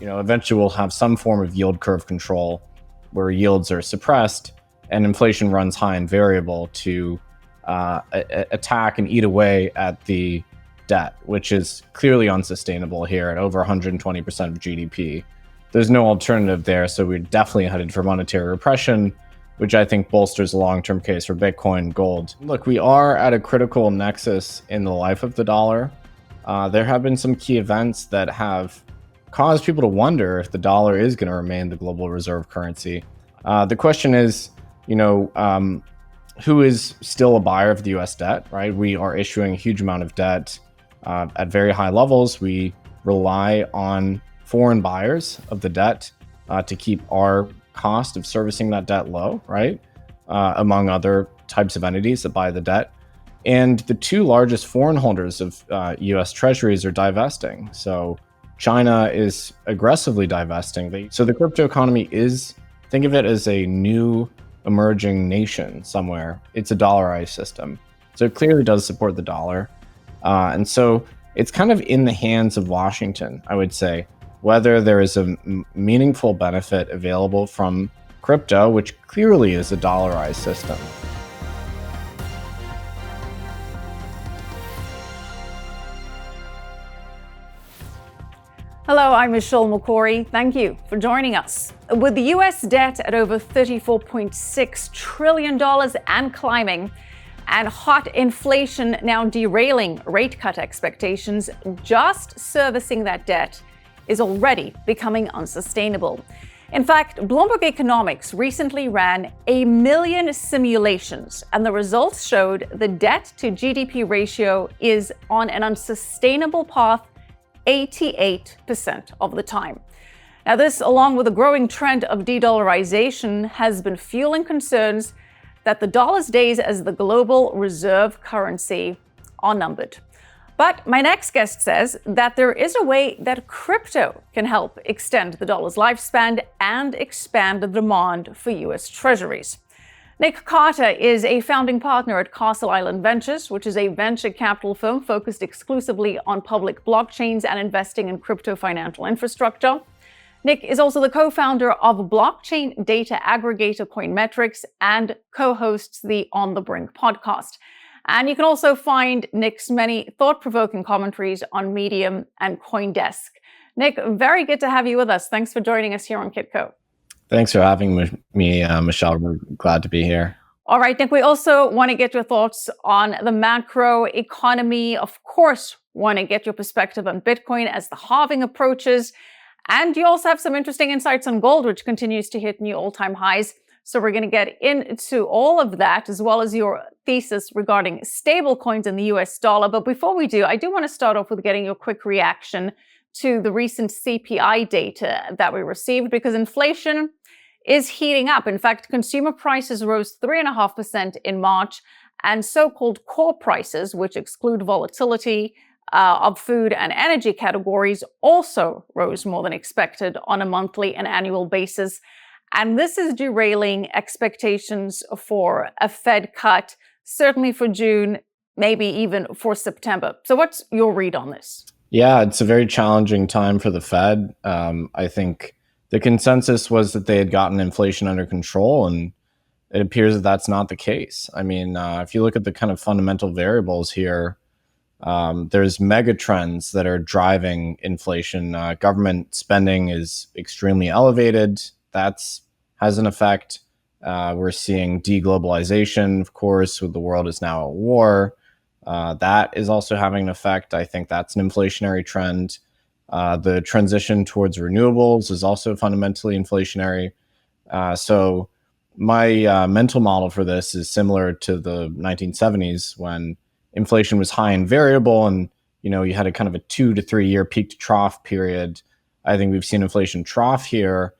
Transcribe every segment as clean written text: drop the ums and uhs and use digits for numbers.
eventually we'll have some form of yield curve control where yields are suppressed and inflation runs high and variable to attack and eat away at the debt, which is clearly unsustainable here at over 120% of GDP. There's no alternative there, so we're definitely headed for monetary repression, which I think bolsters the long-term case for Bitcoin, gold. Look, we are at a critical nexus in the life of the dollar. There have been some key events that have caused people to wonder if the dollar is going to remain the global reserve currency. The question is, who is still a buyer of the US debt, right? We are issuing a huge amount of debt at very high levels. We rely on foreign buyers of the debt to keep our cost of servicing that debt low, right? Among other types of entities that buy the debt. And the two largest foreign holders of US Treasuries are divesting. So China is aggressively divesting. So the crypto economy is, think of it as a new emerging nation somewhere. It's a dollarized system. So it clearly does support the dollar. And so it's kind of in the hands of Washington, I would say, whether there is a meaningful benefit available from crypto, which clearly is a dollarized system. Hello, I'm Michelle Makori. Thank you for joining us. With the US debt at over $34.6 trillion and climbing, and hot inflation now derailing rate cut expectations, just servicing that debt is already becoming unsustainable. In fact, Bloomberg Economics recently ran 1 million simulations, and the results showed the debt to GDP ratio is on an unsustainable path 88% of the time. Now, this, along with a growing trend of de-dollarization, has been fueling concerns that the dollar's days as the global reserve currency are numbered. But my next guest says that there is a way that crypto can help extend the dollar's lifespan and expand the demand for US Treasuries. Nic Carter is a founding partner at Castle Island Ventures, which is a venture capital firm focused exclusively on public blockchains and investing in crypto financial infrastructure. Nic is also the co-founder of blockchain data aggregator Coinmetrics and co-hosts the On the Brink podcast. And you can also find Nic's many thought-provoking commentaries on Medium and CoinDesk. Nic, very good to have you with us. Thanks for joining us here on Kitco. Thanks for having me, Michelle. We're glad to be here. All right, Nic, we also want to get your thoughts on the macro economy. Of course, want to get your perspective on Bitcoin as the halving approaches. And you also have some interesting insights on gold, which continues to hit new all-time highs. So we're going to get into all of that, as well as your thesis regarding stablecoins in the US dollar. But before we do, I do want to start off with getting your quick reaction to the recent CPI data that we received, because inflation is heating up. In fact, consumer prices rose 3.5% in March, and so-called core prices, which exclude volatility of food and energy categories, also rose more than expected on a monthly and annual basis. And this is derailing expectations for a Fed cut, certainly for June, maybe even for September. So what's your read on this? Yeah, it's a very challenging time for the Fed. I think the consensus was that they had gotten inflation under control, and it appears that that's not the case. I mean, if you look at the kind of fundamental variables here, there's mega trends that are driving inflation. Government spending is extremely elevated. That's has an effect. We're seeing deglobalization, of course, with the world is now at war. That is also having an effect. I think that's an inflationary trend. The transition towards renewables is also fundamentally inflationary. So my mental model for this is similar to the 1970s when inflation was high and variable, and you had a kind of a 2 to 3 year peak to trough period. I think we've seen inflation trough here,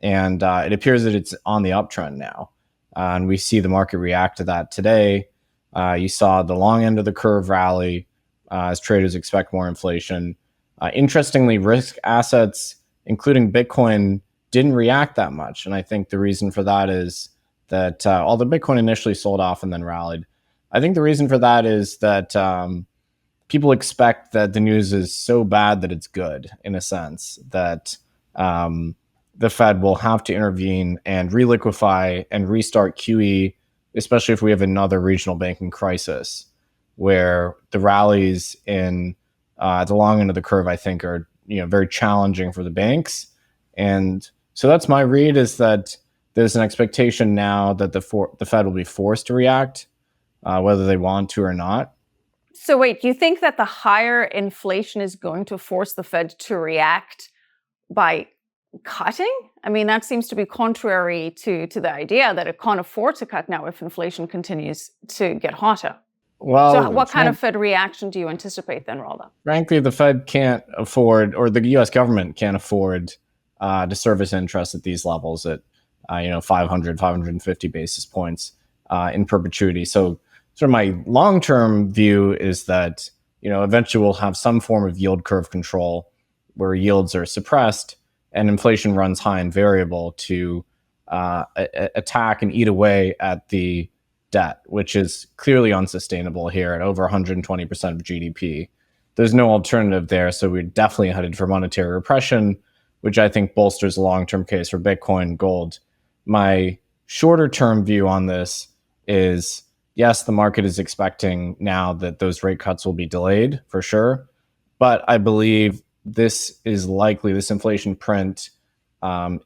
and it appears that it's on the uptrend now. And we see the market react to that today. You saw the long end of the curve rally as traders expect more inflation. Interestingly, risk assets, including Bitcoin, didn't react that much. And I think the reason for that is that although Bitcoin initially sold off and then rallied, I think the reason for that is that people expect that the news is so bad that it's good, in a sense, that the Fed will have to intervene and reliquify and restart QE, especially if we have another regional banking crisis, where the rallies in at the long end of the curve, I think, are very challenging for the banks. And so that's my read, is that there's an expectation now that the Fed will be forced to react, whether they want to or not. So wait, do you think that the higher inflation is going to force the Fed to react by cutting? I mean, that seems to be contrary to the idea that it can't afford to cut now if inflation continues to get hotter. Well, so what kind of Fed reaction do you anticipate then, Rolda? Frankly, the Fed can't afford, or the U.S. government can't afford to service interest at these levels at 500, 550 basis points in perpetuity. So sort of my long-term view is that eventually we'll have some form of yield curve control where yields are suppressed and inflation runs high and variable to attack and eat away at the debt, which is clearly unsustainable here at over 120% of GDP. There's no alternative there, so we're definitely headed for monetary repression, which I think bolsters the long-term case for Bitcoin, gold. My shorter-term view on this is, yes, the market is expecting now that those rate cuts will be delayed for sure, but I believe this inflation print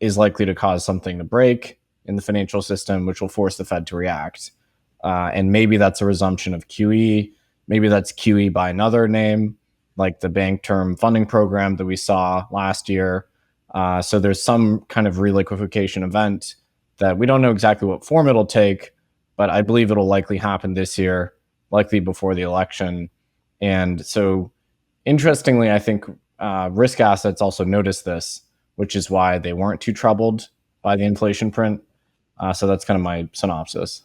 is likely to cause something to break in the financial system, which will force the Fed to react. And maybe that's a resumption of QE. Maybe that's QE by another name, like the Bank Term Funding Program that we saw last year. So there's some kind of reliquefaction event that we don't know exactly what form it'll take, but I believe it'll likely happen this year, likely before the election. And so, interestingly, I think risk assets also noticed this, which is why they weren't too troubled by the inflation print. So that's kind of my synopsis.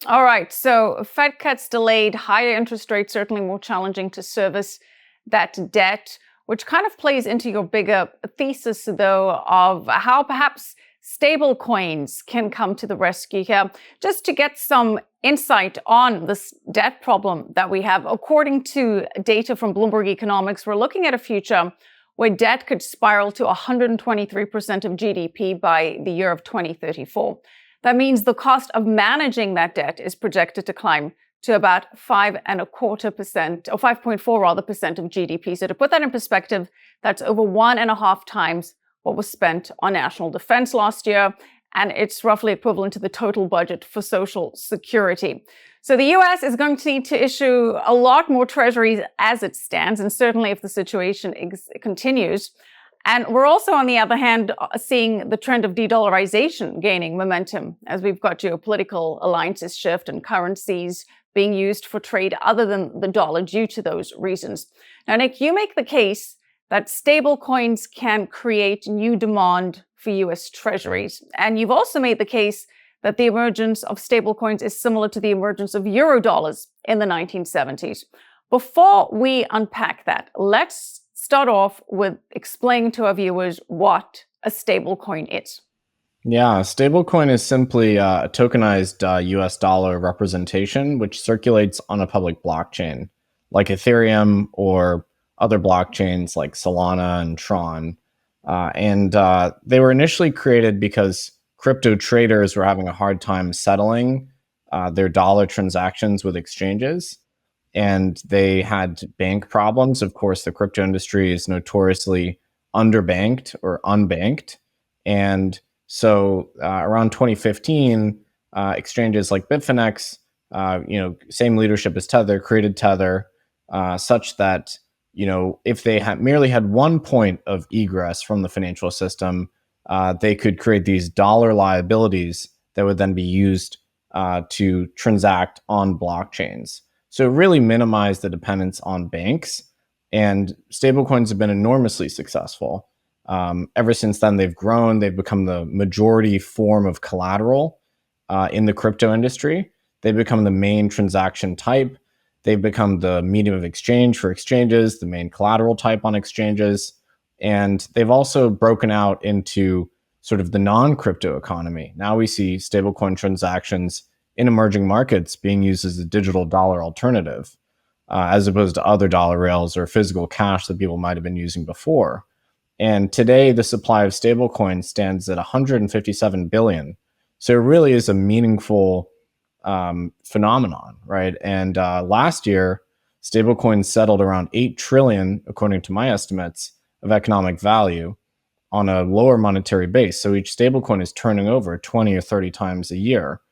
All right. So Fed cuts delayed, higher interest rates certainly more challenging to service that debt, which kind of plays into your bigger thesis, though, of how perhaps stable coins can come to the rescue here. Just to get some insight on this debt problem that we have, according to data from Bloomberg Economics, we're looking at a future where debt could spiral to 123% of GDP by the year of 2034. That means the cost of managing that debt is projected to climb to about 5.25%, or 5.4% rather percent of GDP. So to put that in perspective, that's over 1.5 times what was spent on national defense last year, and it's roughly equivalent to the total budget for Social Security. So the US is going to need to issue a lot more treasuries as it stands, and certainly if the situation continues. And we're also, on the other hand, seeing the trend of de-dollarization gaining momentum as we've got geopolitical alliances shift and currencies being used for trade other than the dollar due to those reasons. Now, Nic, you make the case that stablecoins can create new demand for US treasuries. And you've also made the case that the emergence of stablecoins is similar to the emergence of Eurodollars in the 1970s. Before we unpack that, let's start off with explaining to our viewers what a stablecoin is. Yeah, a stablecoin is simply a tokenized US dollar representation which circulates on a public blockchain like Ethereum or other blockchains like Solana and Tron. And they were initially created because crypto traders were having a hard time settling their dollar transactions with exchanges. And they had bank problems. Of course, the crypto industry is notoriously underbanked or unbanked. And so around 2015, exchanges like Bitfinex, same leadership as Tether, created Tether such that, if they merely had one point of egress from the financial system, they could create these dollar liabilities that would then be used to transact on blockchains. So it really minimized the dependence on banks, and stablecoins have been enormously successful. Ever since then, they've grown. They've become the majority form of collateral in the crypto industry. They've become the main transaction type. They've become the medium of exchange for exchanges, the main collateral type on exchanges. And they've also broken out into sort of the non-crypto economy. Now we see stablecoin transactions in emerging markets being used as a digital dollar alternative, as opposed to other dollar rails or physical cash that people might have been using before. And today, the supply of stablecoins stands at 157 billion. So it really is a meaningful phenomenon, right? And last year, stablecoins settled around 8 trillion, according to my estimates, of economic value on a lower monetary base. So each stablecoin is turning over 20 or 30 times a year.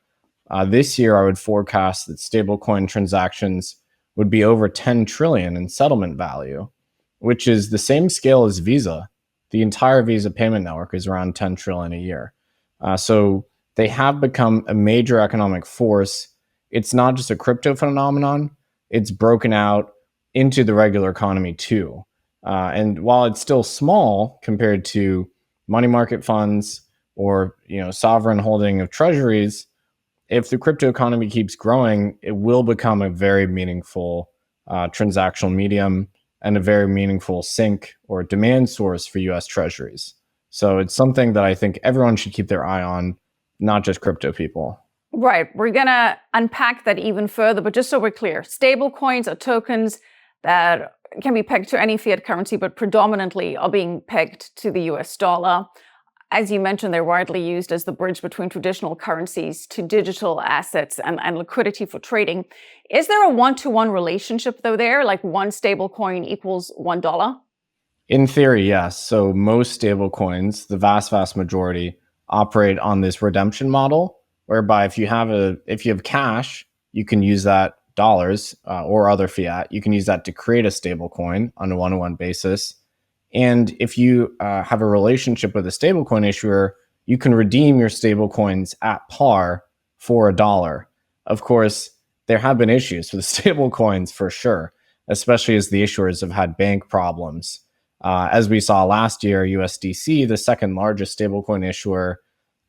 This year, I would forecast that stablecoin transactions would be over 10 trillion in settlement value, which is the same scale as Visa. The entire Visa payment network is around 10 trillion a year. So they have become a major economic force. It's not just a crypto phenomenon, it's broken out into the regular economy too. And while it's still small compared to money market funds or sovereign holding of treasuries, if the crypto economy keeps growing, it will become a very meaningful transactional medium and a very meaningful sink or demand source for US Treasuries. So it's something that I think everyone should keep their eye on, not just crypto people. Right. We're going to unpack that even further, but just so we're clear, stable coins are tokens that can be pegged to any fiat currency, but predominantly are being pegged to the US dollar. As you mentioned, they're widely used as the bridge between traditional currencies to digital assets and liquidity for trading. Is there a one-to-one relationship, though, there? Like one stable coin equals $1? In theory, yes. So most stable coins, the vast majority, operate on this redemption model, whereby if you have cash, you can use that dollars or other fiat. You can use that to create a stable coin on a one-to-one basis. And if you have a relationship with a stablecoin issuer, you can redeem your stablecoins at par for $1. Of course, there have been issues with stablecoins for sure, especially as the issuers have had bank problems. As we saw last year, USDC, the second largest stablecoin issuer,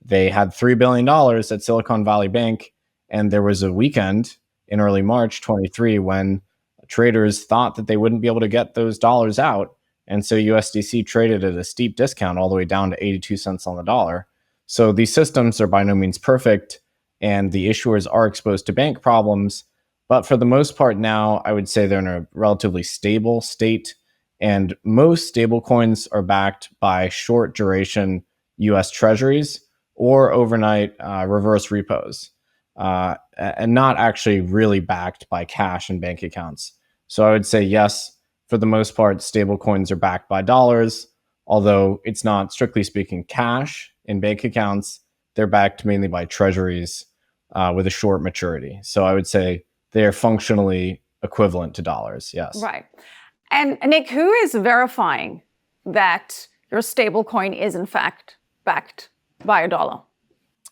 they had $3 billion at Silicon Valley Bank. And there was a weekend in early March 23 when traders thought that they wouldn't be able to get those dollars out. And so USDC traded at a steep discount all the way down to 82 cents on the dollar. So these systems are by no means perfect, and the issuers are exposed to bank problems. But for the most part now, I would say they're in a relatively stable state. And most stablecoins are backed by short duration US Treasuries or overnight reverse repos, and not actually really backed by cash and bank accounts. So I would say yes, for the most part, stablecoins are backed by dollars, although it's not, strictly speaking, cash in bank accounts. They're backed mainly by treasuries with a short maturity. So I would say they're functionally equivalent to dollars, yes. Right. And Nic, who is verifying that your stablecoin is in fact backed by $1?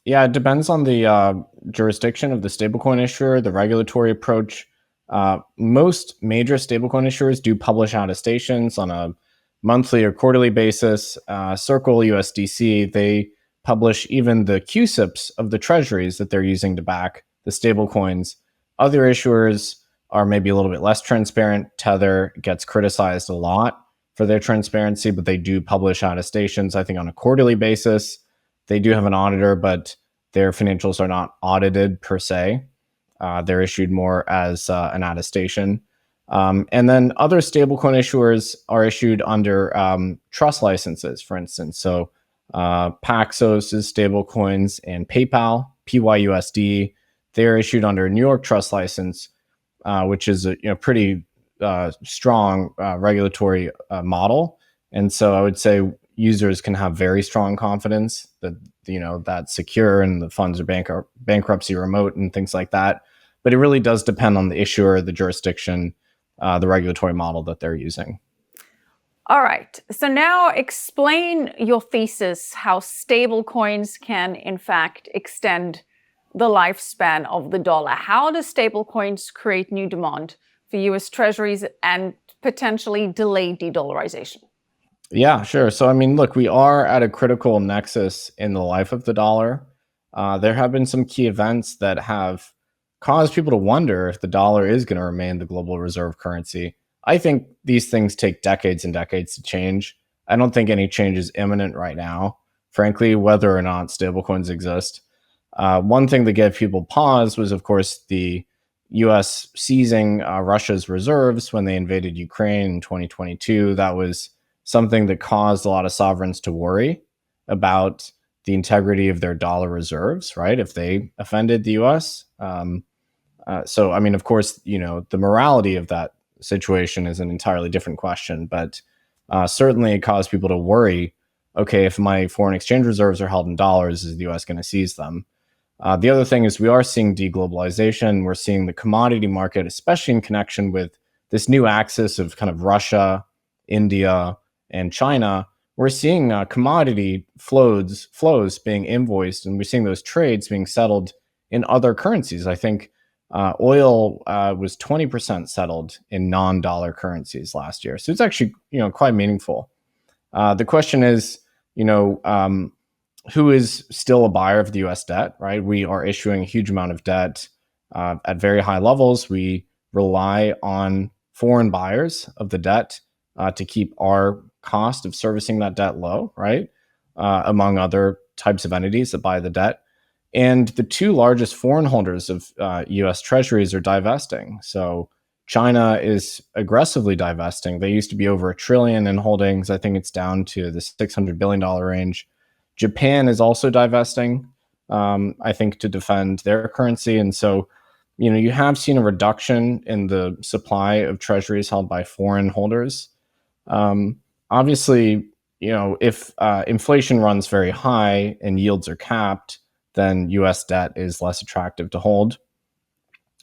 Yeah, it depends on the jurisdiction of the stablecoin issuer, the regulatory approach. Most major stablecoin issuers do publish attestations on a monthly or quarterly basis. Circle USDC, they publish even the QSIPs of the treasuries that they're using to back the stablecoins. Other issuers are maybe a little bit less transparent. Tether gets criticized a lot for their transparency, but they do publish attestations, I think, on a quarterly basis. They do have an auditor, but their financials are not audited per se. They're issued more as an attestation. And then other stablecoin issuers are issued under trust licenses, for instance. So Paxos is stablecoins, and PayPal, PYUSD, they're issued under a New York trust license, which is a pretty strong regulatory model. And so I would say users can have very strong confidence that that's secure and the funds are bankruptcy remote and things like that. But it really does depend on the issuer, the jurisdiction, the regulatory model that they're using. All right. So now explain your thesis how stable coins can, in fact, extend the lifespan of the dollar. How do stable coins create new demand for US Treasuries and potentially delay de-dollarization? Yeah, sure. So, I mean, look, we are at a critical nexus in the life of the dollar. There have been some key events that have caused people to wonder if the dollar is going to remain the global reserve currency. I think these things take decades and decades to change. I don't think any change is imminent right now, frankly, whether or not stablecoins exist. One thing that gave people pause was, of course, the US seizing Russia's reserves when they invaded Ukraine in 2022. That was something that caused a lot of sovereigns to worry about the integrity of their dollar reserves, right? If they offended the US. So, I mean, of course, the morality of that situation is an entirely different question, but certainly it caused people to worry, okay, if my foreign exchange reserves are held in dollars, is the US going to seize them? The other thing is we are seeing deglobalization. We're seeing the commodity market, especially in connection with this new axis of kind of Russia, India, and China. We're seeing commodity flows being invoiced, and we're seeing those trades being settled in other currencies. I think oil was 20% settled in non-dollar currencies last year, so it's actually quite meaningful. The question is, who is still a buyer of the U.S. debt? Right, we are issuing a huge amount of debt at very high levels. We rely on foreign buyers of the debt to keep our cost of servicing that debt low, right? Among other types of entities that buy the debt. And the two largest foreign holders of US Treasuries are divesting. So China is aggressively divesting. They used to be over $1 trillion in holdings. I think it's down to the $600 billion range. Japan is also divesting, I think, to defend their currency. And so, you have seen a reduction in the supply of treasuries held by foreign holders. Obviously, if inflation runs very high and yields are capped, then US debt is less attractive to hold.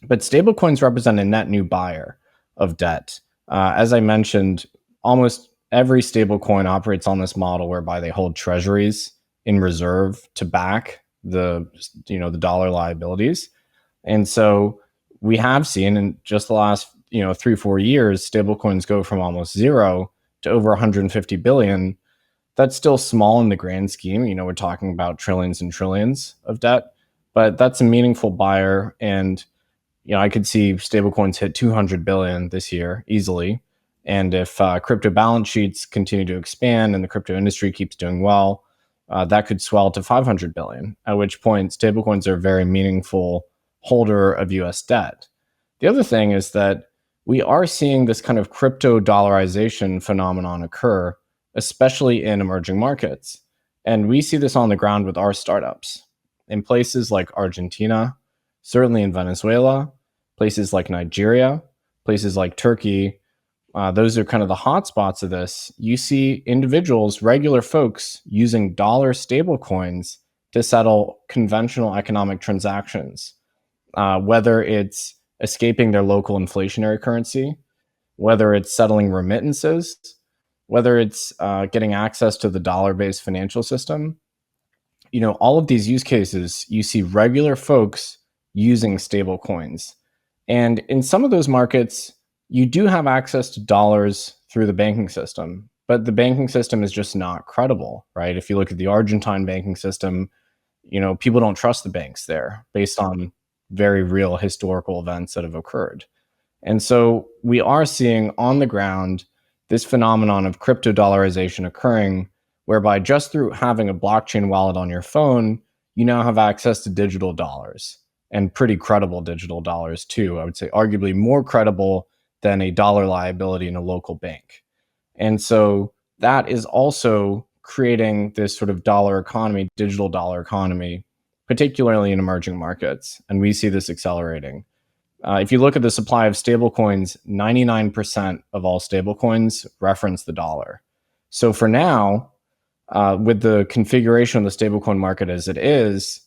But stablecoins represent a net new buyer of debt. As I mentioned, almost every stablecoin operates on this model whereby they hold treasuries in reserve to back the dollar liabilities. And so we have seen in just the last 3-4 years, stablecoins go from almost zero to over 150 billion. That's still small in the grand scheme. We're talking about trillions and trillions of debt, but that's a meaningful buyer. And I could see stablecoins hit 200 billion this year easily. And if crypto balance sheets continue to expand and the crypto industry keeps doing well, that could swell to 500 billion, at which point stablecoins are a very meaningful holder of US debt. The other thing is that we are seeing this kind of crypto dollarization phenomenon occur, especially in emerging markets. And we see this on the ground with our startups in places like Argentina, certainly in Venezuela, places like Nigeria, places like Turkey. Those are kind of the hotspots of this. You see individuals, regular folks, using dollar stablecoins to settle conventional economic transactions, whether it's escaping their local inflationary currency, whether it's settling remittances, whether it's getting access to the dollar-based financial system. All of these use cases, you see regular folks using stable coins. And in some of those markets, you do have access to dollars through the banking system, but the banking system is just not credible, right? If you look at the Argentine banking system, people don't trust the banks there based on very real historical events that have occurred. And so we are seeing on the ground this phenomenon of crypto dollarization occurring, whereby just through having a blockchain wallet on your phone, you now have access to digital dollars, and pretty credible digital dollars too. I would say arguably more credible than a dollar liability in a local bank. And so that is also creating this sort of dollar economy, digital dollar economy, particularly in emerging markets. And we see this accelerating. If you look at the supply of stablecoins, 99% of all stablecoins reference the dollar. So for now, with the configuration of the stablecoin market as it is,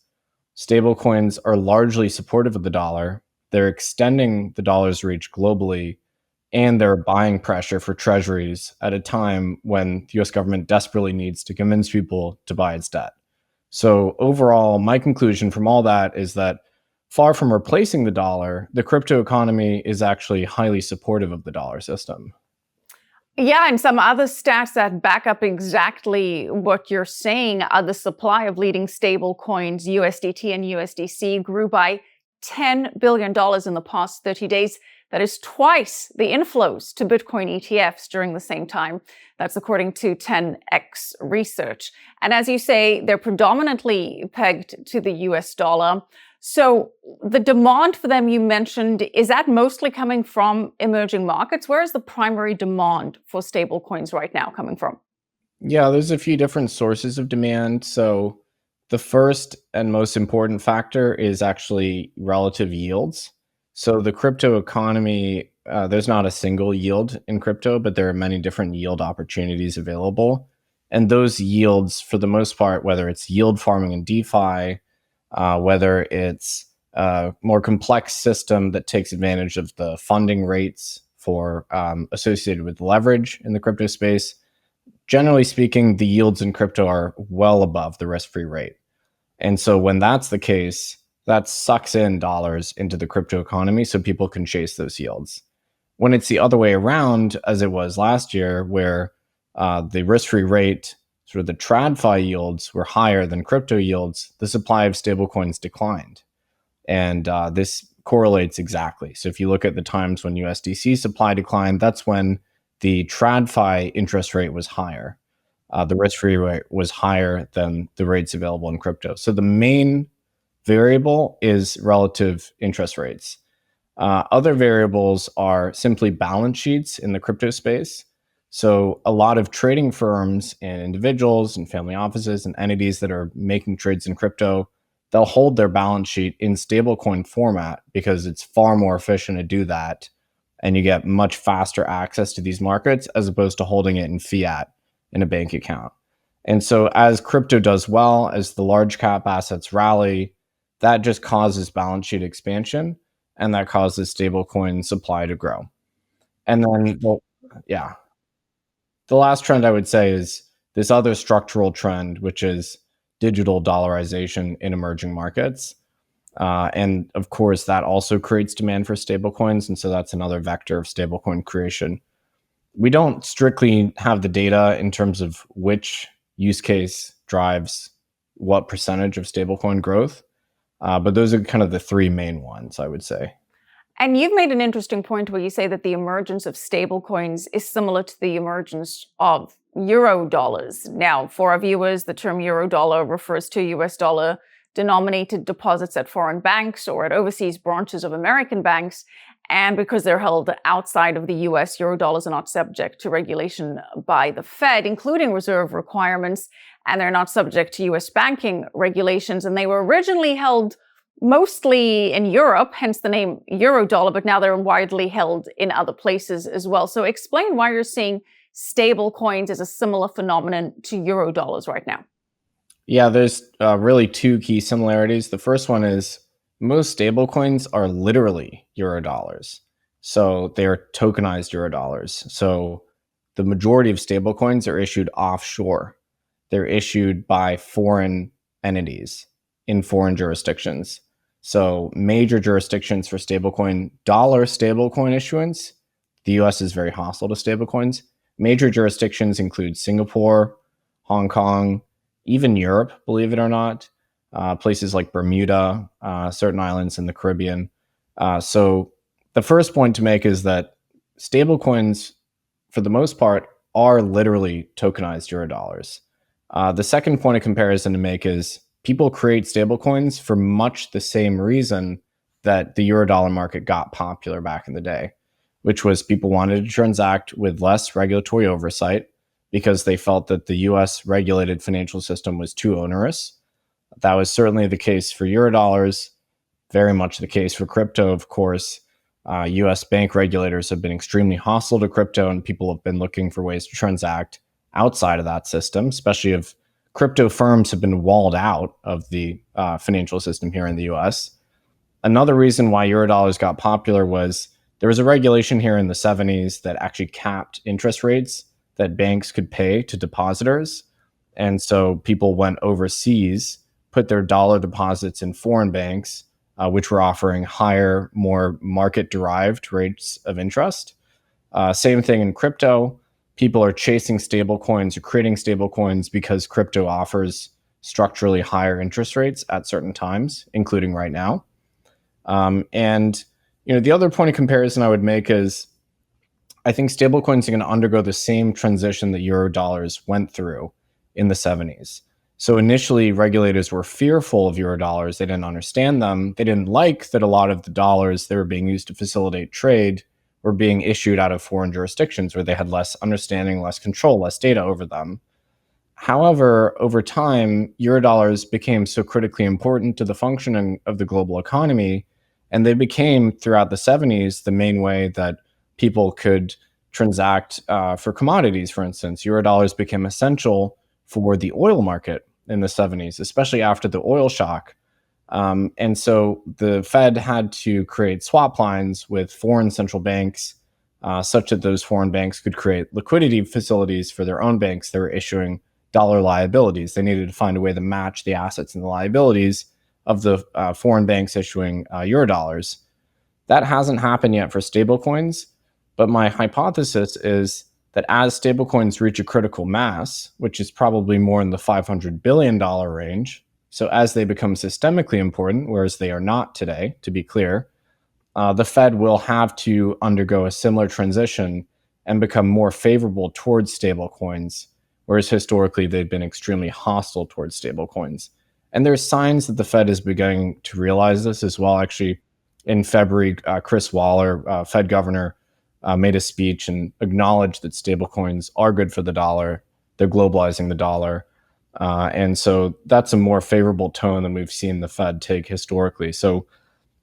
stablecoins are largely supportive of the dollar. They're extending the dollar's reach globally, and they're buying pressure for treasuries at a time when the US government desperately needs to convince people to buy its debt. So overall, my conclusion from all that is that far from replacing the dollar, the crypto economy is actually highly supportive of the dollar system. Yeah, and some other stats that back up exactly what you're saying are the supply of leading stable coins, USDT and USDC, grew by $10 billion in the past 30 days. That is twice the inflows to Bitcoin ETFs during the same time. That's according to 10x research. And as you say, they're predominantly pegged to the US dollar. So the demand for them you mentioned, is that mostly coming from emerging markets? Where is the primary demand for stablecoins right now coming from? Yeah, there's a few different sources of demand. So the first and most important factor is actually relative yields. So the crypto economy, there's not a single yield in crypto, but there are many different yield opportunities available. And those yields, for the most part, whether it's yield farming and DeFi, whether it's a more complex system that takes advantage of the funding rates for associated with leverage in the crypto space, generally speaking, the yields in crypto are well above the risk-free rate. And so when that's the case, that sucks in dollars into the crypto economy so people can chase those yields. When it's the other way around, as it was last year, where the risk-free rate, sort of the TradFi yields were higher than crypto yields, the supply of stablecoins declined. And this correlates exactly. So if you look at the times when USDC supply declined, that's when the TradFi interest rate was higher. The risk-free rate was higher than the rates available in crypto. So the main variable is relative interest rates. Other variables are simply balance sheets in the crypto space. So a lot of trading firms and individuals and family offices and entities that are making trades in crypto, they'll hold their balance sheet in stablecoin format because it's far more efficient to do that. And you get much faster access to these markets as opposed to holding it in fiat in a bank account. And so as crypto does well, as the large cap assets rally, that just causes balance sheet expansion and that causes stablecoin supply to grow. And then, well, yeah, the last trend I would say is this other structural trend, which is digital dollarization in emerging markets. And of course, that also creates demand for stablecoins. And so that's another vector of stablecoin creation. We don't strictly have the data in terms of which use case drives what percentage of stablecoin growth, but those are kind of the three main ones, I would say. And you've made an interesting point where you say that the emergence of stablecoins is similar to the emergence of Eurodollars. Now, for our viewers, the term Eurodollar refers to US dollar denominated deposits at foreign banks or at overseas branches of American banks. And because they're held outside of the US, Eurodollars are not subject to regulation by the Fed, including reserve requirements, and they're not subject to US banking regulations. And they were originally held mostly in Europe, hence the name Eurodollar, but now they're widely held in other places as well. So explain why you're seeing stable coins as a similar phenomenon to Eurodollars right now. Yeah, there's really two key similarities. The first one is most stablecoins are literally Eurodollars. So they are tokenized Eurodollars. So the majority of stablecoins are issued offshore. They're issued by foreign entities in foreign jurisdictions. So major jurisdictions for dollar stablecoin issuance, the US is very hostile to stablecoins. Major jurisdictions include Singapore, Hong Kong, even Europe, believe it or not, places like Bermuda, certain islands in the Caribbean. So the first point to make is that stablecoins, for the most part, are literally tokenized Eurodollars. The second point of comparison to make is people create stablecoins for much the same reason that the Eurodollar market got popular back in the day, which was people wanted to transact with less regulatory oversight because they felt that the US regulated financial system was too onerous. That was certainly the case for Eurodollars, very much the case for crypto, of course. US bank regulators have been extremely hostile to crypto, and people have been looking for ways to transact outside of that system, especially if crypto firms have been walled out of the financial system here in the US. Another reason why Eurodollars got popular was there was a regulation here in the 70s that actually capped interest rates that banks could pay to depositors. And so people went overseas, put their dollar deposits in foreign banks, which were offering higher, more market-derived rates of interest. Same thing in crypto. People are chasing stablecoins or creating stablecoins because crypto offers structurally higher interest rates at certain times, including right now. And the other point of comparison I would make is I think stablecoins are going to undergo the same transition that Eurodollars went through in the 70s. So initially, regulators were fearful of Eurodollars. They didn't understand them. They didn't like that a lot of the dollars that were being used to facilitate trade were being issued out of foreign jurisdictions where they had less understanding, less control, less data over them. However, over time, Eurodollars became so critically important to the functioning of the global economy, and they became, throughout the 70s, the main way that people could transact for commodities, for instance. Eurodollars became essential for the oil market in the 70s, especially after the oil shock. And so the Fed had to create swap lines with foreign central banks such that those foreign banks could create liquidity facilities for their own banks that were issuing dollar liabilities. They needed to find a way to match the assets and the liabilities of the foreign banks issuing Eurodollars. That hasn't happened yet for stablecoins, but my hypothesis is that as stablecoins reach a critical mass, which is probably more in the $500 billion range, so as they become systemically important, whereas they are not today, to be clear, the Fed will have to undergo a similar transition and become more favorable towards stablecoins, whereas historically they've been extremely hostile towards stablecoins. And there's signs that the Fed is beginning to realize this as well. Actually, in February, Chris Waller, Fed governor, made a speech and acknowledged that stablecoins are good for the dollar. They're globalizing the dollar. And so that's a more favorable tone than we've seen the Fed take historically. So,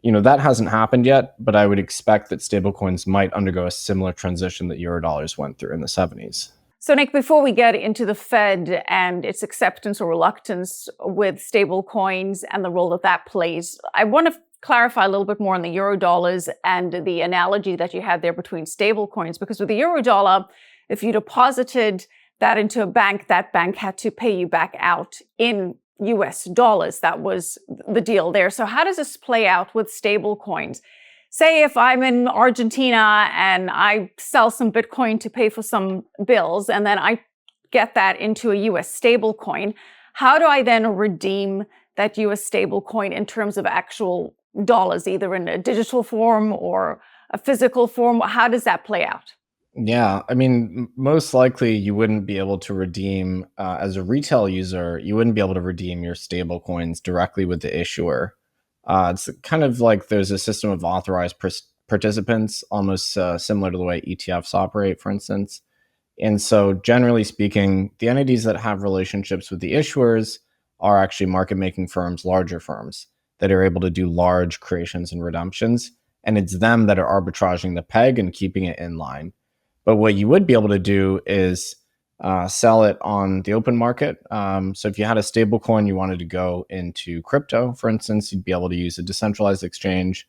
that hasn't happened yet, but I would expect that stablecoins might undergo a similar transition that Eurodollars went through in the 70s. So, Nic, before we get into the Fed and its acceptance or reluctance with stablecoins and the role that that plays, I want to clarify a little bit more on the Eurodollars and the analogy that you had there between stablecoins, because with the Eurodollar, if you deposited that into a bank, that bank had to pay you back out in US dollars. That was the deal there. So how does this play out with stablecoins? Say if I'm in Argentina and I sell some Bitcoin to pay for some bills, and then I get that into a US stablecoin, how do I then redeem that US stablecoin in terms of actual dollars, either in a digital form or a physical form? How does that play out? Yeah, I mean, most likely you wouldn't be able to redeem, as a retail user, you wouldn't be able to redeem your stable coins directly with the issuer. It's kind of like there's a system of authorized participants, almost similar to the way ETFs operate, for instance. And so, generally speaking, the entities that have relationships with the issuers are actually market making firms, larger firms that are able to do large creations and redemptions. And it's them that are arbitraging the peg and keeping it in line. But what you would be able to do is sell it on the open market. So if you had a stable coin, you wanted to go into crypto, for instance, you'd be able to use a decentralized exchange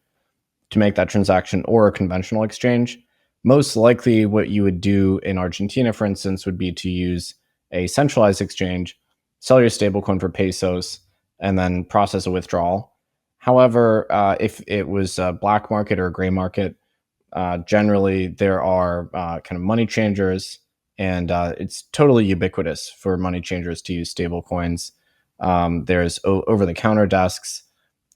to make that transaction or a conventional exchange. Most likely what you would do in Argentina, for instance, would be to use a centralized exchange, sell your stablecoin for pesos, and then process a withdrawal. However, if it was a black market or a gray market, generally there are kind of money changers, and it's totally ubiquitous for money changers to use stable coins. There's over-the-counter desks,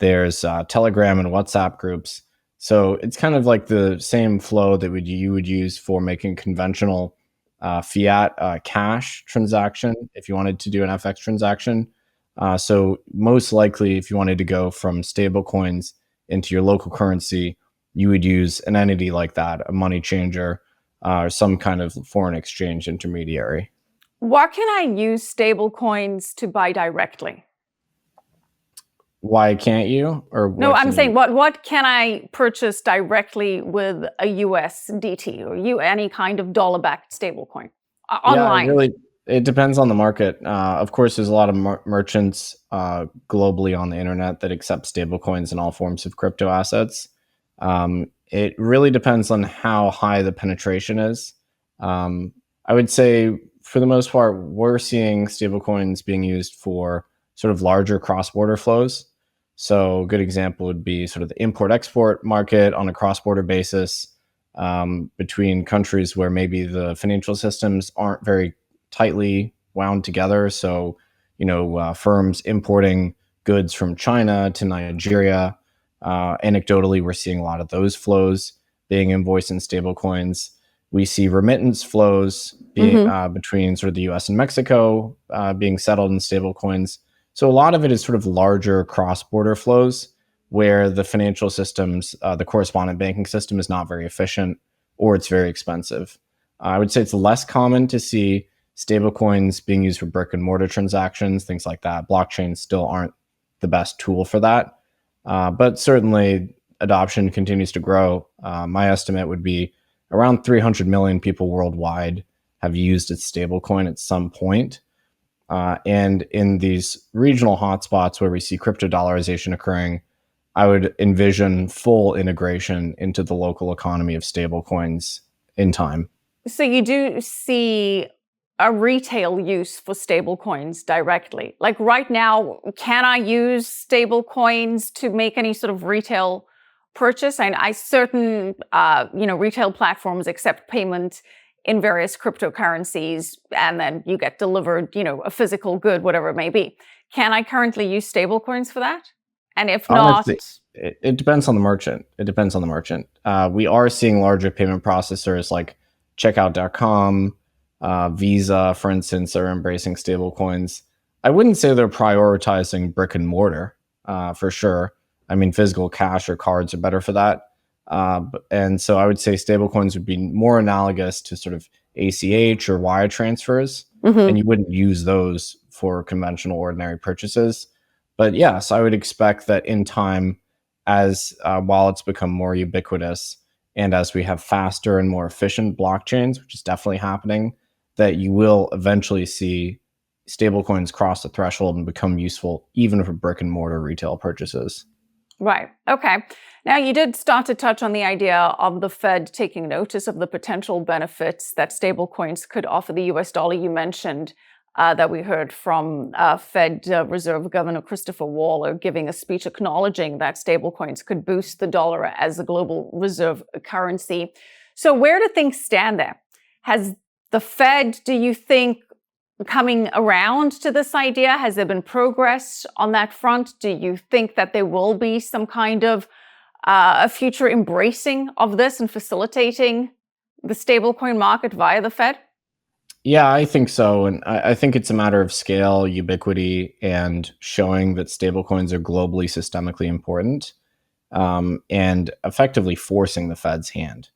there's Telegram and WhatsApp groups. So it's kind of like the same flow that you would use for making conventional fiat cash transaction if you wanted to do an FX transaction. So most likely, if you wanted to go from stable coins into your local currency, you would use an entity like that, a money changer, or some kind of foreign exchange intermediary. What can I use stable coins to buy directly? Why can't you? Or No, what I'm can saying you? what can I purchase directly with a USDT or any kind of dollar-backed stablecoin Yeah, online? it depends on the market. Of course, there's a lot of merchants globally on the internet that accept stablecoins and all forms of crypto assets. It really depends on how high the penetration is. I would say, for the most part, we're seeing stablecoins being used for sort of larger cross-border flows. So, a good example would be sort of the import-export market on a cross-border basis between countries where maybe the financial systems aren't very tightly wound together. So, firms importing goods from China to Nigeria. Anecdotally, we're seeing a lot of those flows being invoiced in stablecoins. We see remittance flows being Hmm. between sort of the U.S. and Mexico being settled in stablecoins. So a lot of it is sort of larger cross-border flows where the financial systems, the correspondent banking system, is not very efficient or it's very expensive. I would say it's less common to see stablecoins being used for brick and mortar transactions, things like that. Blockchains still aren't the best tool for that, but certainly adoption continues to grow. My estimate would be around 300 million people worldwide have used its stablecoin at some point. And in these regional hotspots where we see crypto dollarization occurring, I would envision full integration into the local economy of stablecoins in time. So you do see a retail use for stablecoins directly. Like right now, can I use stablecoins to make any sort of retail purchase? And I certain retail platforms accept payment in various cryptocurrencies, and then you get delivered, a physical good, whatever it may be. Can I currently use stablecoins for that? And if not, Honestly, it depends on the merchant. It depends on the merchant. We are seeing larger payment processors like checkout.com, Visa, for instance, are embracing stablecoins. I wouldn't say they're prioritizing brick and mortar for sure. I mean, physical cash or cards are better for that. And so I would say stablecoins would be more analogous to sort of ACH or wire transfers, and Mhm. you wouldn't use those for conventional ordinary purchases. But yes, I would expect that in time, as wallets become more ubiquitous and as we have faster and more efficient blockchains, which is definitely happening, that you will eventually see stablecoins cross the threshold and become useful even for brick and mortar retail purchases. Right. Okay. Now, you did start to touch on the idea of the Fed taking notice of the potential benefits that stablecoins could offer the US dollar. You mentioned that we heard from Fed Reserve Governor Christopher Waller giving a speech acknowledging that stablecoins could boost the dollar as a global reserve currency. So, where do things stand there? Has the Fed, do you think, coming around to this idea? Has there been progress on that front? Do you think that there will be some kind of a future embracing of this and facilitating the stablecoin market via the Fed? Yeah, I think so. And I think it's a matter of scale, ubiquity, and showing that stablecoins are globally systemically important and effectively forcing the Fed's hand.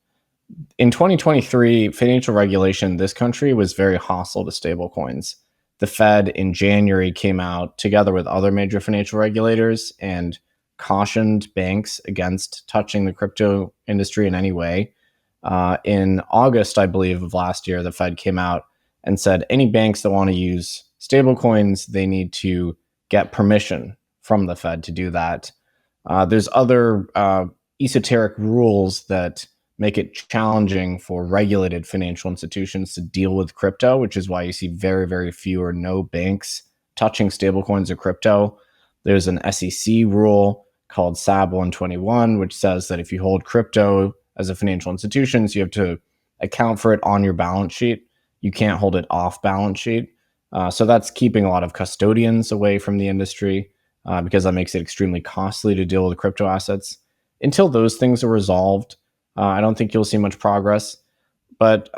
In 2023, financial regulation in this country was very hostile to stablecoins. The Fed in January came out together with other major financial regulators and cautioned banks against touching the crypto industry in any way. In August, I believe, of last year, the Fed came out and said any banks that want to use stablecoins, they need to get permission from the Fed to do that. There's other esoteric rules that make it challenging for regulated financial institutions to deal with crypto, which is why you see very, very few or no banks touching stablecoins or crypto. There's an SEC rule called SAB 121, which says that if you hold crypto as a financial institution, so you have to account for it on your balance sheet. You can't hold it off balance sheet. So that's keeping a lot of custodians away from the industry because that makes it extremely costly to deal with crypto assets. Until those things are resolved, I don't think you'll see much progress. But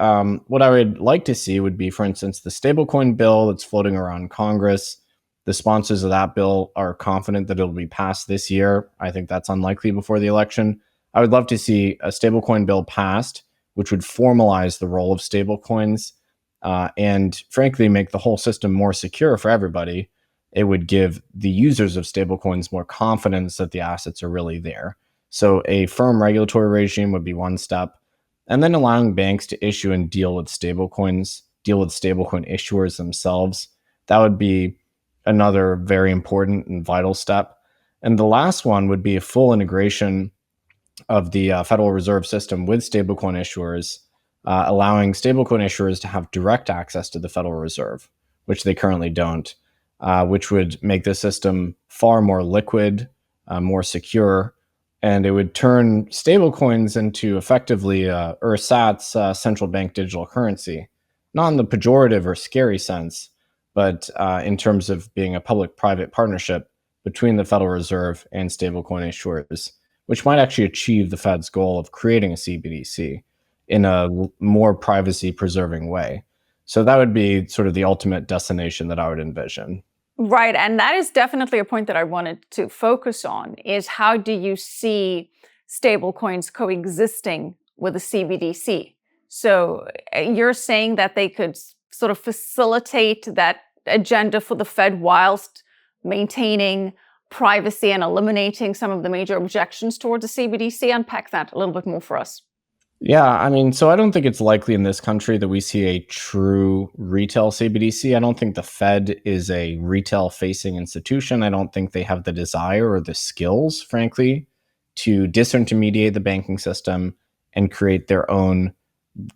what I would like to see would be, for instance, the stablecoin bill that's floating around Congress. The sponsors of that bill are confident that it'll be passed this year. I think that's unlikely before the election. I would love to see a stablecoin bill passed, which would formalize the role of stablecoins and, frankly, make the whole system more secure for everybody. It would give the users of stablecoins more confidence that the assets are really there. So a firm regulatory regime would be one step, and then allowing banks to issue and deal with stablecoins, deal with stablecoin issuers themselves. That would be another very important and vital step. And the last one would be a full integration of the Federal Reserve System with stablecoin issuers, allowing stablecoin issuers to have direct access to the Federal Reserve, which they currently don't, which would make the system far more liquid, more secure, and it would turn stablecoins into effectively ersatz central bank digital currency, not in the pejorative or scary sense, but in terms of being a public-private partnership between the Federal Reserve and stablecoin issuers, which might actually achieve the Fed's goal of creating a CBDC. in a more privacy preserving way. So that would be sort of the ultimate destination that I would envision. Right. And that is definitely a point that I wanted to focus on is how do you see stablecoins coexisting with a CBDC? So you're saying that they could sort of facilitate that agenda for the Fed whilst maintaining privacy and eliminating some of the major objections towards a CBDC. Unpack that a little bit more for us. Yeah, I mean, so I don't think it's likely in this country that we see a true retail CBDC. I don't think the Fed is a retail facing institution. I don't think they have the desire or the skills, frankly, to disintermediate the banking system and create their own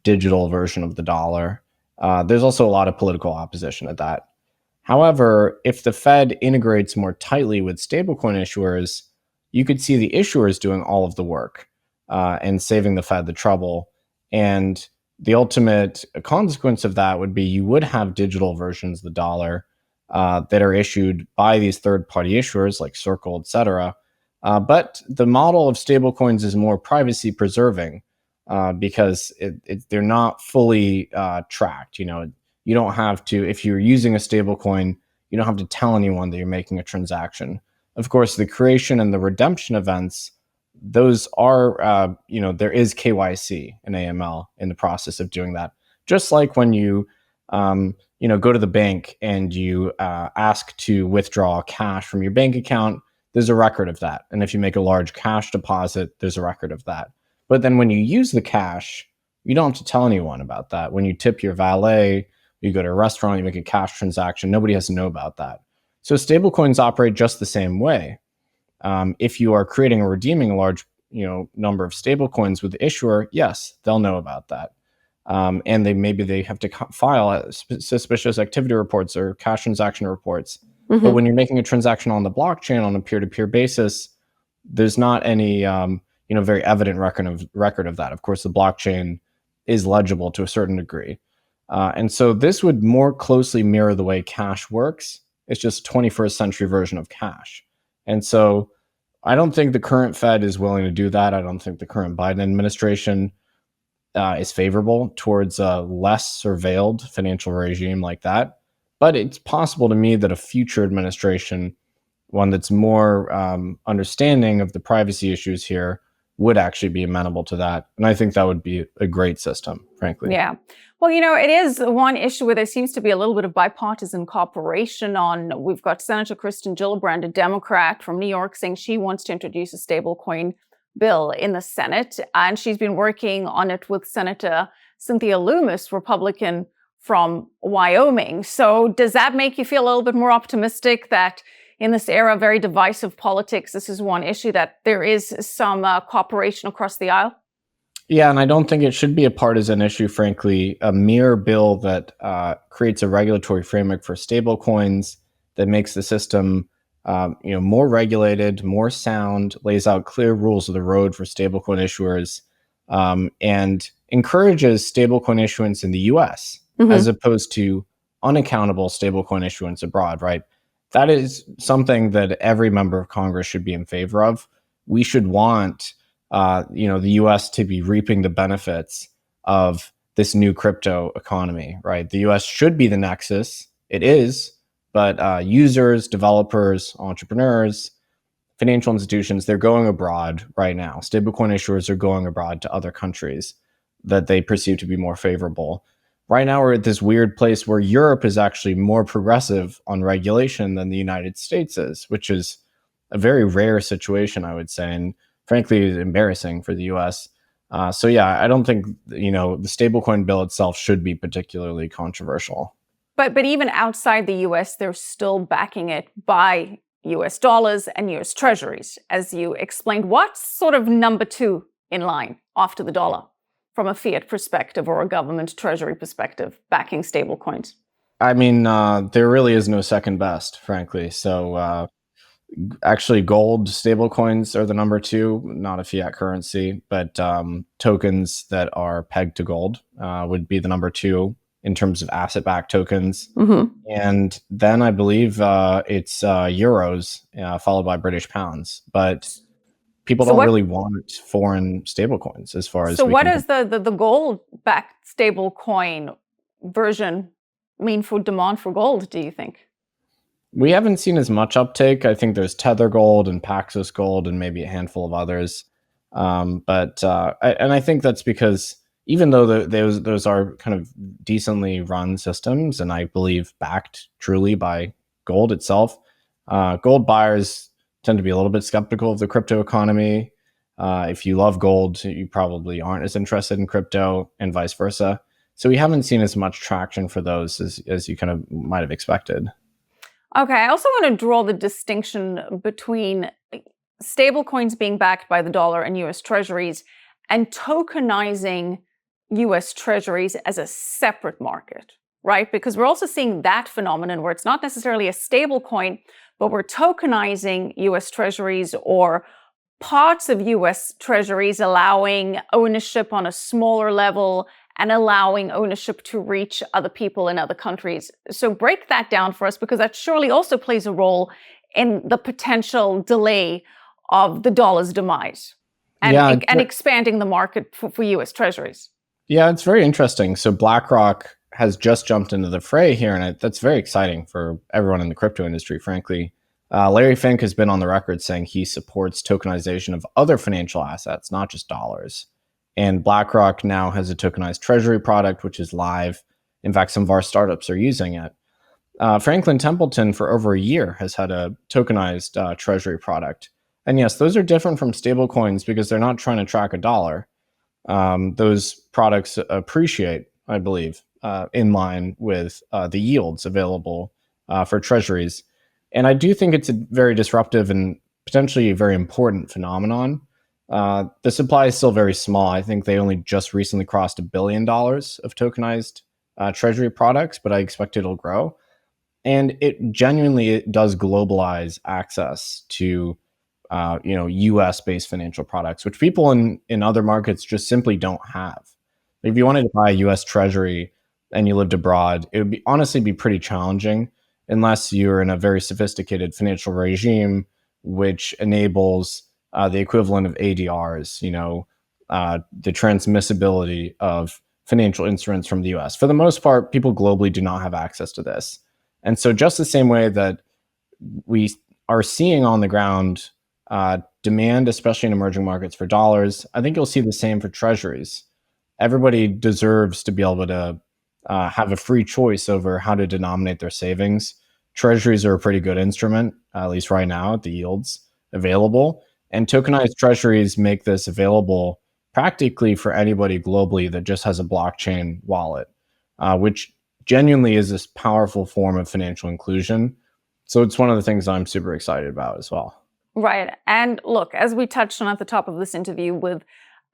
digital version of the dollar. There's also a lot of political opposition to that. However, if the Fed integrates more tightly with stablecoin issuers, you could see the issuers doing all of the work and saving the Fed the trouble. And the ultimate consequence of that would be you would have digital versions of the dollar that are issued by these third-party issuers like Circle, et cetera. But the model of stablecoins is more privacy preserving because they're not fully tracked. You don't have to, if you're using a stablecoin, you don't have to tell anyone that you're making a transaction. Of course, the creation and the redemption events, those are, there is KYC and AML in the process of doing that. Just like when you, go to the bank and you ask to withdraw cash from your bank account, there's a record of that. And if you make a large cash deposit, there's a record of that. But then when you use the cash, you don't have to tell anyone about that. When you tip your valet, you go to a restaurant, you make a cash transaction, nobody has to know about that. So stablecoins operate just the same way. If you are creating or redeeming a large, number of stablecoins with the issuer, yes, they'll know about that. And maybe they have to file suspicious activity reports or cash transaction reports. Mm-hmm. But when you're making a transaction on the blockchain on a peer-to-peer basis, there's not any very evident record of that. Of course, the blockchain is legible to a certain degree. And so this would more closely mirror the way cash works. It's just a 21st century version of cash. And so I don't think the current Fed is willing to do that. I don't think the current Biden administration is favorable towards a less surveilled financial regime like that. But it's possible to me that a future administration, one that's more understanding of the privacy issues here, would actually be amenable to that. And I think that would be a great system, frankly. Yeah. Well, it is one issue where there seems to be a little bit of bipartisan cooperation on. We've got Senator Kristen Gillibrand, a Democrat from New York, saying she wants to introduce a stablecoin bill in the Senate. And she's been working on it with Senator Cynthia Lummis, Republican from Wyoming. So does that make you feel a little bit more optimistic that in this era of very divisive politics, this is one issue that there is some cooperation across the aisle? Yeah, and I don't think it should be a partisan issue, frankly. A mere bill that creates a regulatory framework for stablecoins that makes the system more regulated, more sound, lays out clear rules of the road for stablecoin issuers, and encourages stablecoin issuance in the U.S. As opposed to unaccountable stablecoin issuance abroad, right? That is something that every member of Congress should be in favor of. We should want the U.S. to be reaping the benefits of this new crypto economy, right? The U.S. should be the nexus. It is, but users, developers, entrepreneurs, financial institutions, they're going abroad right now. Stablecoin issuers are going abroad to other countries that they perceive to be more favorable. Right now, we're at this weird place where Europe is actually more progressive on regulation than the United States is, which is a very rare situation, I would say. And frankly, is embarrassing for the U.S. So yeah, I don't think the stablecoin bill itself should be particularly controversial. But even outside the U.S., they're still backing it by U.S. dollars and U.S. Treasuries, as you explained. What's sort of number two in line after the dollar from a fiat perspective or a government treasury perspective backing stablecoins? I mean, there really is no second best, frankly. So actually, gold stablecoins are the number two, not a fiat currency, but tokens that are pegged to gold would be the number two in terms of asset-backed tokens. And then I believe it's euros, followed by British pounds. But people So don't what really want foreign stablecoins as far as so we what can. does the gold-backed stablecoin version mean for demand for gold, do you think? We haven't seen as much uptake. I think there's Tether Gold and Paxos Gold and maybe a handful of others. I think that's because even though those are kind of decently run systems, and I believe backed truly by gold itself, gold buyers tend to be a little bit skeptical of the crypto economy. If you love gold, you probably aren't as interested in crypto, and vice versa. So we haven't seen as much traction for those as you kind of might have expected. Okay, I also want to draw the distinction between stablecoins being backed by the dollar and US Treasuries and tokenizing US Treasuries as a separate market, right? Because we're also seeing that phenomenon where it's not necessarily a stablecoin, but we're tokenizing US Treasuries or parts of US Treasuries, allowing ownership on a smaller level and allowing ownership to reach other people in other countries. So break that down for us, because that surely also plays a role in the potential delay of the dollar's demise and, Yeah, and expanding the market for US Treasuries. yeah, it's very interesting. So BlackRock has just jumped into the fray here, and that's very exciting for everyone in the crypto industry, frankly. Larry Fink has been on the record saying he supports tokenization of other financial assets, not just dollars. And BlackRock now has a tokenized treasury product, which is live. In fact, some of our startups are using it. Franklin Templeton, for over a year, has had a tokenized treasury product. And yes, those are different from stablecoins because they're not trying to track a dollar. Those products appreciate, I believe, in line with the yields available for treasuries. And I do think it's a very disruptive and potentially a very important phenomenon. The supply is still very small. I think they only just recently crossed $1 billion of tokenized treasury products, but I expect it'll grow. And it does globalize access to US based financial products, which people in other markets just simply don't have. If you wanted to buy a US Treasury and you lived abroad, it would honestly be pretty challenging unless you're in a very sophisticated financial regime, which enables the equivalent of ADRs, the transmissibility of financial instruments from the US. For the most part, people globally do not have access to this. And so, just the same way that we are seeing on the ground demand, especially in emerging markets, for dollars, I think you'll see the same for treasuries. Everybody deserves to be able to have a free choice over how to denominate their savings. Treasuries are a pretty good instrument, at least right now, at the yields available. And tokenized treasuries make this available practically for anybody globally that just has a blockchain wallet, which genuinely is this powerful form of financial inclusion. So it's one of the things I'm super excited about as well. Right. And look, as we touched on at the top of this interview, with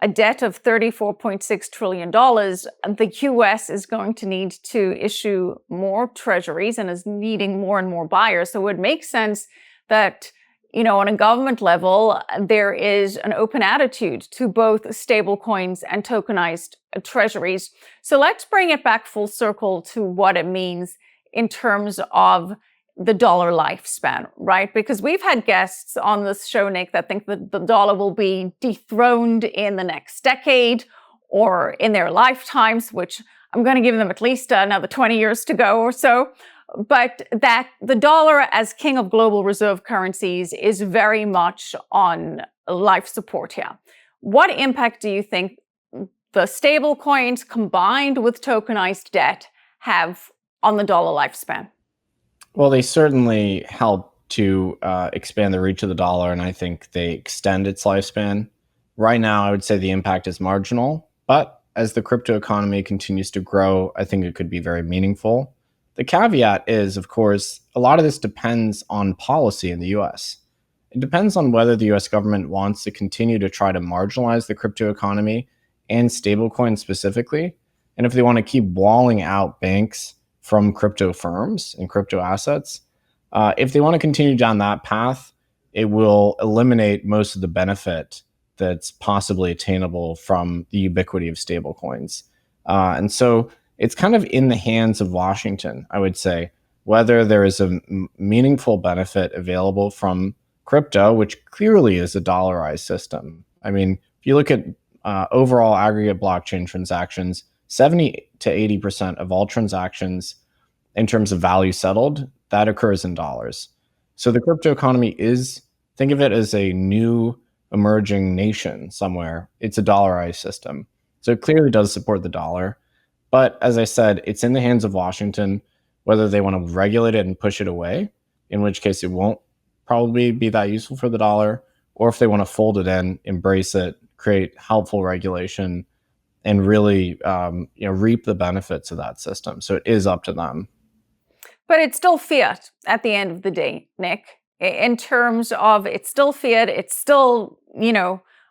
a debt of $34.6 trillion, the US is going to need to issue more treasuries and is needing more and more buyers. So it would make sense that, on a government level, there is an open attitude to both stablecoins and tokenized treasuries. So let's bring it back full circle to what it means in terms of the dollar lifespan, right? Because we've had guests on this show, Nic, that think that the dollar will be dethroned in the next decade or in their lifetimes, which I'm going to give them at least another 20 years to go or so. But that the dollar as king of global reserve currencies is very much on life support here. What impact do you think the stable coins combined with tokenized debt have on the dollar lifespan? Well, they certainly help to expand the reach of the dollar, and I think they extend its lifespan. Right now, I would say the impact is marginal, but as the crypto economy continues to grow, I think it could be very meaningful. The caveat is, of course, a lot of this depends on policy in the US. It depends on whether the US government wants to continue to try to marginalize the crypto economy and stablecoins specifically, and if they want to keep walling out banks from crypto firms and crypto assets. If they want to continue down that path, it will eliminate most of the benefit that's possibly attainable from the ubiquity of stablecoins. And so it's kind of in the hands of Washington, I would say, whether there is a meaningful benefit available from crypto, which clearly is a dollarized system. I mean, if you look at overall aggregate blockchain transactions, 70 to 80% of all transactions in terms of value settled, that occurs in dollars. So the crypto economy is, think of it as a new emerging nation somewhere. It's a dollarized system. So it clearly does support the dollar. But as I said, it's in the hands of Washington whether they want to regulate it and push it away, in which case it won't probably be that useful for the dollar, or if they want to fold it in, embrace it, create helpful regulation, and really reap the benefits of that system. So it is up to them. But it's still fiat at the end of the day, Nic. In terms of it's still fiat, it's still,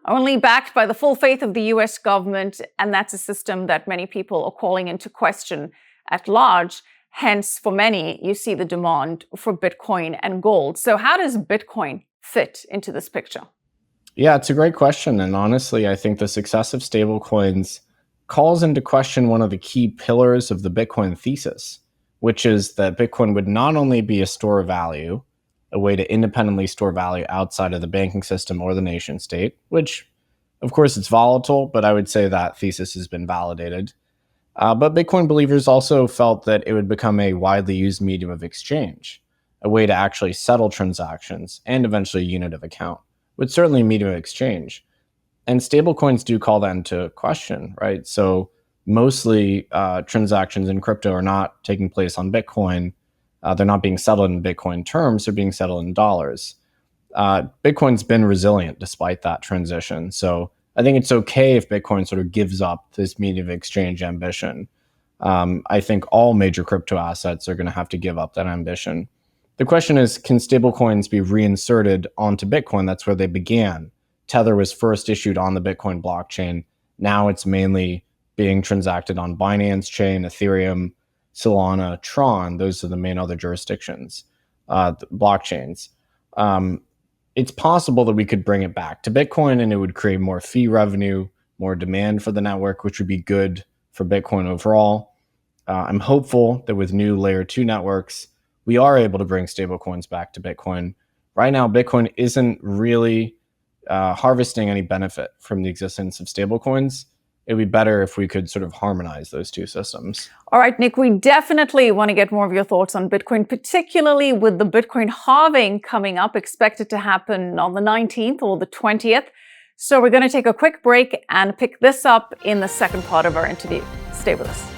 only backed by the full faith of the US government. And that's a system that many people are calling into question at large. Hence, for many, you see the demand for Bitcoin and gold. So how does Bitcoin fit into this picture? Yeah, it's a great question. And honestly, I think the success of stablecoins calls into question one of the key pillars of the Bitcoin thesis, which is that Bitcoin would not only be a store of value, a way to independently store value outside of the banking system or the nation state, which, of course, it's volatile, but I would say that thesis has been validated. But Bitcoin believers also felt that it would become a widely used medium of exchange, a way to actually settle transactions and eventually a unit of account, but certainly a medium of exchange. And stablecoins do call that into question, right? So mostly transactions in crypto are not taking place on Bitcoin. They're not being settled in Bitcoin terms, they're being settled in dollars. Bitcoin's been resilient despite that transition. So I think it's okay if Bitcoin sort of gives up this medium of exchange ambition. I think all major crypto assets are going to have to give up that ambition. The question is, can stablecoins be reinserted onto Bitcoin? That's where they began. Tether was first issued on the Bitcoin blockchain. Now it's mainly being transacted on Binance Chain, Ethereum, Solana, Tron. Those are the main other jurisdictions, blockchains. It's possible that we could bring it back to Bitcoin and it would create more fee revenue, more demand for the network, which would be good for Bitcoin overall. I'm hopeful that with new layer 2 networks, we are able to bring stablecoins back to Bitcoin. Right now, Bitcoin isn't really harvesting any benefit from the existence of stablecoins. It would be better if we could sort of harmonize those two systems. All right, Nic, we definitely want to get more of your thoughts on Bitcoin, particularly with the Bitcoin halving coming up, expected to happen on the 19th or the 20th. So we're going to take a quick break and pick this up in the second part of our interview. Stay with us.